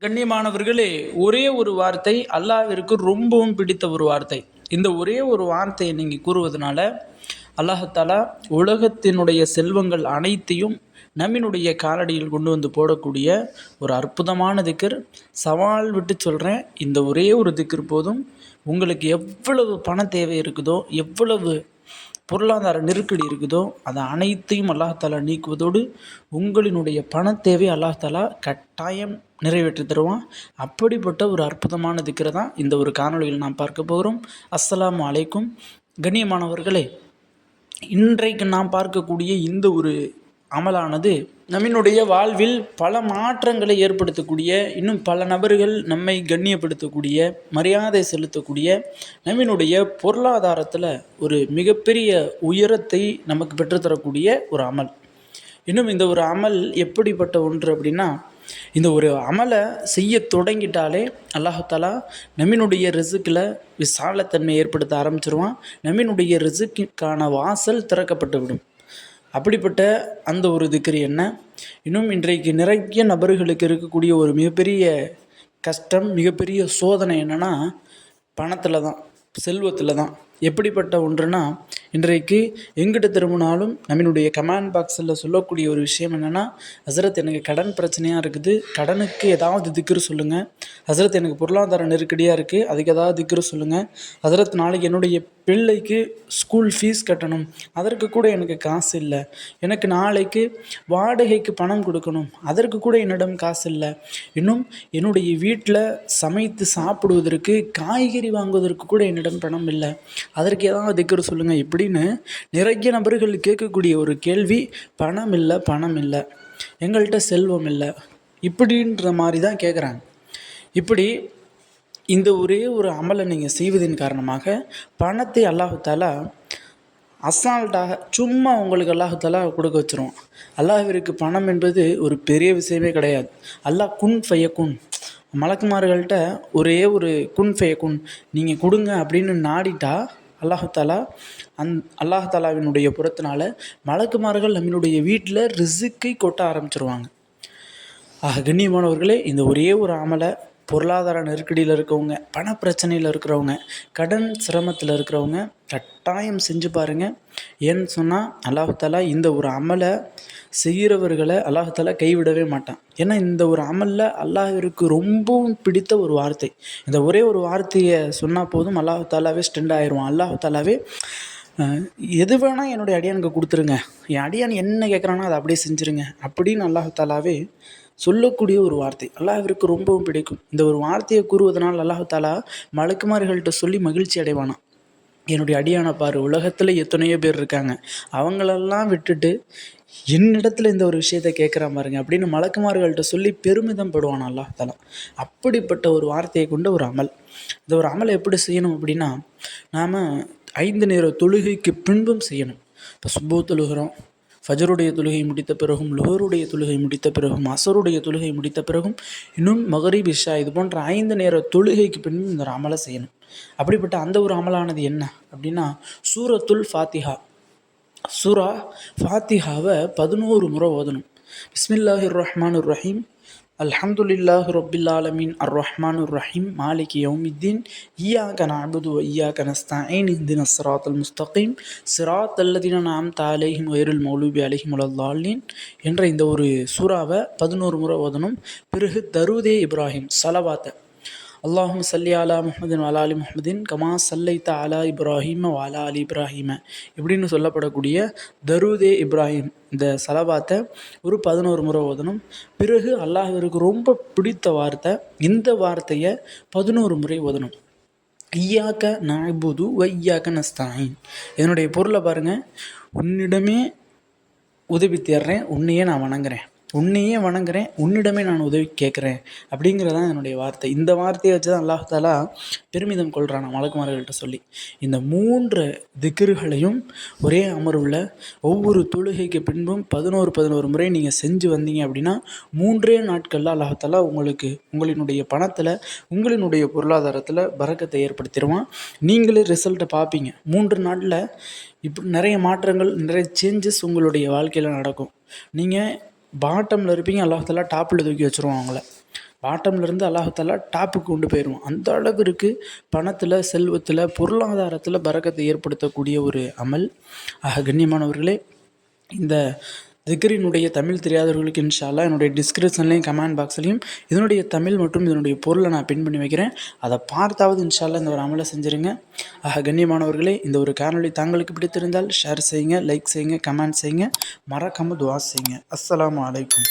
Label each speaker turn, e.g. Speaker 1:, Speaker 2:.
Speaker 1: கண்ணியமானவர்களே, ஒரே ஒரு வார்த்தை அல்லாஹ்விற்கு ரொம்பவும் பிடித்த ஒரு வார்த்தை. இந்த ஒரே ஒரு வார்த்தையை நீங்கள் கூறுவதனால அல்லாஹாலா உலகத்தினுடைய செல்வங்கள் அனைத்தையும் நம்மினுடைய காலடியில் கொண்டு வந்து போடக்கூடிய ஒரு அற்புதமான திக்ர். சவால் விட்டு சொல்கிறேன், இந்த ஒரே ஒரு திக்ர் போதும். உங்களுக்கு எவ்வளவு பண தேவை இருக்குதோ, எவ்வளவு பொருளாதார நெருக்கடி இருக்குதோ, அதை அனைத்தையும் அல்லாஹாலா நீக்குவதோடு உங்களினுடைய பண தேவை அல்லாஹாலா கட்டாயம் நிறைவேற்றி தருவான். அப்படிப்பட்ட ஒரு அற்புதமான திக்ரை தான் இந்த ஒரு காணொலியில் நாம் பார்க்க போகிறோம். அஸ்ஸலாமு அலைக்கும். கண்ணியமானவர்களே, இன்றைக்கு நாம் பார்க்கக்கூடிய இந்த ஒரு அமலானது நம்மினுடைய வாழ்வில் பல மாற்றங்களை ஏற்படுத்தக்கூடிய, இன்னும் பல நபர்கள் நம்மை கண்ணியப்படுத்தக்கூடிய, மரியாதை செலுத்தக்கூடிய, நம்மினுடைய பொருளாதாரத்தில் ஒரு மிகப்பெரிய உயரத்தை நமக்கு பெற்றுத்தரக்கூடிய ஒரு அமல். இன்னும் இந்த ஒரு அமல் எப்படிப்பட்ட ஒன்று அப்படின்னா, இந்த ஒரு அமலை செய்ய தொடங்கிட்டாலே அல்லாஹாலா நம்மினுடைய ரிசுக்கில் விசாலத்தன்மை ஏற்படுத்த ஆரம்பிச்சிருவான். நம்மினுடைய ரிசுக்குக்கான வாசல் திறக்கப்பட்டு விடும். அப்படிப்பட்ட அந்த ஒரு திக்ர் என்ன? இன்னும் இன்றைக்கு நிறைய நபர்களுக்கு இருக்கக்கூடிய ஒரு மிகப்பெரிய கஷ்டம், மிகப்பெரிய சோதனை என்னென்னா பணத்தில் தான், செல்வத்தில் தான். எப்படிப்பட்ட ஒன்றுனா, இன்றைக்கு எங்கிட்ட திரும்பினாலும் நம்மளுடைய கமெண்ட் பாக்ஸில் சொல்லக்கூடிய ஒரு விஷயம் என்னென்னா, ஹசரத் எனக்கு கடன் பிரச்சனையாக இருக்குது, கடனுக்கு ஏதாவது திக்ரு சொல்லுங்கள். ஹசரத் எனக்கு பொருளாதார நெருக்கடியாக இருக்குது, அதுக்கு ஏதாவது திக்ரு சொல்லுங்கள். ஹசரத் நாளைக்கு என்னுடைய பிள்ளைக்கு ஸ்கூல் ஃபீஸ் கட்டணும், அதற்கு கூட எனக்கு காசு இல்லை. எனக்கு நாளைக்கு வாடகைக்கு பணம் கொடுக்கணும், அதற்கு கூட என்னிடம் காசு இல்லை. இன்னும் என்னுடைய வீட்டில் சமைத்து சாப்பிடுவதற்கு காய்கறி வாங்குவதற்கு கூட என்னிடம் பணம் இல்லை, அதற்கு ஏதாவது திக்ரு சொல்லுங்கள். இப்படின்னு நிறைய நபர்கள் கேட்கக்கூடிய ஒரு கேள்வி, பணம் இல்லை, பணம் இல்லை, எங்கள்கிட்ட செல்வம் இல்லை, இப்படின்ற மாதிரி தான் கேட்குறாங்க. இப்படி இந்த ஒரே ஒரு அமலை நீங்கள் செய்வதன் காரணமாக பணத்தை அல்லாஹாலா அசால்ட்டாக சும்மா உங்களுக்கு அல்லாஹாலா கொடுக்க வச்சுருவோம். அல்லாஹ்விற்கு பணம் என்பது ஒரு பெரிய விஷயமே கிடையாது. அல்லாஹ் குன் ஃபயக்குன், மலக்குமார்கள்ட்ட ஒரே ஒரு குன் ஃபயக்குன் நீங்கள் கொடுங்க அப்படின்னு நாடிட்டா அல்லாஹாலா அல்லாஹாலாவினுடைய புறத்தினால மலக்குமார்கள் நம்மளுடைய வீட்டில் ரிசுக்கை கொட்ட ஆரம்பிச்சிருவாங்க. கண்ணியமானவர்களே, இந்த ஒரே ஒரு அமலை பொருளாதார நெருக்கடியில் இருக்கிறவங்க, பண பிரச்சனையில் இருக்கிறவங்க, கடன் சிரமத்தில் இருக்கிறவங்க கட்டாயம் செஞ்சு பாருங்கள். ஏன்னு சொன்னால் அல்லாஹாலா இந்த ஒரு அமலை செய்கிறவர்களை அல்லாஹாலா கைவிடவே மாட்டான். ஏன்னா இந்த ஒரு அமலில் அல்லாஹ்விற்கு ரொம்பவும் பிடித்த ஒரு வார்த்தை. இந்த ஒரே ஒரு வார்த்தையை சொன்னால் போதும், அல்லாஹாலாவே ஸ்டெண்ட் ஆயிடுவான். அல்லாஹாலாவே எது வேணால் என்னுடைய அடியானுக்கு கொடுத்துருங்க, என் அடியான் என்ன கேட்குறானோ அதை அப்படியே செஞ்சுருங்க அப்படின்னு அல்லாஹாலாவே சொல்லக்கூடிய ஒரு வார்த்தை அல்லாஹ்விற்கு ரொம்பவும் பிடிக்கும். இந்த ஒரு வார்த்தையை கூறுவதனால் அல்லாஹாலா மலக்குமார்கள்ட்ட சொல்லி மகிழ்ச்சி அடைவானான். என்னுடைய அடியான பாரு, உலகத்தில் எத்தனையோ பேர் இருக்காங்க, அவங்களெல்லாம் விட்டுட்டு என்னிடத்துல இந்த ஒரு விஷயத்தை கேட்குறான் பாருங்க அப்படின்னு மலக்குமார்கள்ட்ட சொல்லி பெருமிதம் படுவான் அல்லாஹாலா. அப்படிப்பட்ட ஒரு வார்த்தையை கொண்ட ஒரு அமல். இந்த ஒரு அமலை எப்படி செய்யணும் அப்படின்னா, நாம் 5 நேர தொழுகைக்கு பின்பும் செய்யணும். இப்போ சுபூ தொழுகிறோம், ஃபஜருடைய தொழுகை முடித்த பிறகும், லுஹருடைய தொழுகை முடித்த பிறகும், அசருடைய தொழுகை முடித்த பிறகும், இன்னும் மகரிப் இஷா, இது போன்ற 5 நேர தொழுகைக்கு பின்பும் இந்த ஒரு அமலை செய்யணும். அப்படிப்பட்ட அந்த ஒரு அமலானது என்ன அப்படின்னா, சூரத்துல் ஃபாத்திஹா. சூரா ஃபாத்திஹாவை 11 முறை ஓதணும். பிஸ்மில்லாஹிர் ரஹ்மானிர் ரஹீம், அல்ஹம்துலில்லாஹி ரப்பில் ஆலமீன், அர்ரஹ்மானிர் ரஹீம், மாலிகி யௌமித்தீன், இய்யாக நஅபுது வ இய்யாக நஸ்தஈன், இஹ்தினஸ் ஸிராத்தல் முஸ்தகீம், ஸிராத்தல் லதீன அன்அம்த அலைஹிம் கய்ரில் மக்லூபி அலைஹிம் வலத்தாலின் என்ற இந்த ஒரு சூறாவை 11 முறை ஓதணும். பிறகு தரூதே இப்ராஹிம் ஸலவாத்தை, அல்லாஹும் சல்லி அலா முஹம்மதின் வலா அலி முஹம்மதின் கமா சல்லைத்த அலா இப்ராஹிம வலா அலி இப்ராஹிம இப்படின்னு சொல்லப்படக்கூடிய தரூதே இப்ராஹிம் இந்த சலவாத்தை ஒரு 11 முறை ஓதணும். பிறகு அல்லாஹ்விற்கு ரொம்ப பிடித்த வார்த்தை, இந்த வார்த்தையை 11 முறை ஓதணும். இய்யாக நஅபுது வ இய்யாக நஸ்தஈன். இதனுடைய பொருளை பாருங்கள், உன்னிடமே உதவி தேடுறேன், உன்னையே நான் வணங்குறேன், உன்னையே வணங்குறேன், உன்னிடமே நான் உதவி கேட்குறேன் அப்படிங்கிறதான் என்னுடைய வார்த்தை. இந்த வார்த்தையை வச்சு தான் அல்லாஹாலா பெருமிதம் கொள்கிறான் மலக்குமார்கள்ட்ட சொல்லி. இந்த 3 திக்ருகளையும் ஒரே அமர்வில் ஒவ்வொரு தொழுகைக்கு பின்பும் 11 முறை நீங்கள் செஞ்சு வந்தீங்க அப்படின்னா 3 நாட்களில் அல்லாஹாலா உங்களுக்கு உங்களினுடைய பணத்தில், உங்களினுடைய பொருளாதாரத்தில் பரக்கத்தை ஏற்படுத்திடுவான். நீங்களே ரிசல்ட்டை பார்ப்பீங்க. 3 நாளில் இப்படி நிறைய மாற்றங்கள், நிறைய சேஞ்சஸ் உங்களுடைய வாழ்க்கையில் நடக்கும். நீங்கள் பாட்டமில் இருப்பீங்க, அல்லாஹ் தஆலா டாப்பில் தூக்கி வச்சுருவான். அவங்கள பாட்டம்லேருந்து அல்லாஹாலா டாப்புக்கு கொண்டு போயிடுவோம். அந்த அளவிற்கு பணத்தில், செல்வத்தில், பொருளாதாரத்தில் பரக்கத்தை ஏற்படுத்தக்கூடிய ஒரு அமல். கண்ணியமானவர்களே, இந்த திக்ரினுடைய தமிழ் தெரியாதவர்களுக்கு இன்ஷா அல்லாஹ் என்னுடைய டிஸ்கிரிப்ஷன்லையும் கமெண்ட் பாக்ஸ்லையும் இதனுடைய தமிழ் மற்றும் இதனுடைய பொருளை நான் பின் பண்ணி வைக்கிறேன். அதை பார்த்தாவது இன்ஷா அல்லாஹ் இந்த ஒரு அமலை செஞ்சுருங்க. கண்ணியமானவர்களே, இந்த ஒரு காணொளி தாங்களுக்கு பிடித்திருந்தால் ஷேர் செய்யுங்க, லைக் செய்யுங்க, கமெண்ட் செய்யுங்க, மறக்காமல் துஆ செய்யுங்க. அஸ்ஸலாமு அலைக்கும்.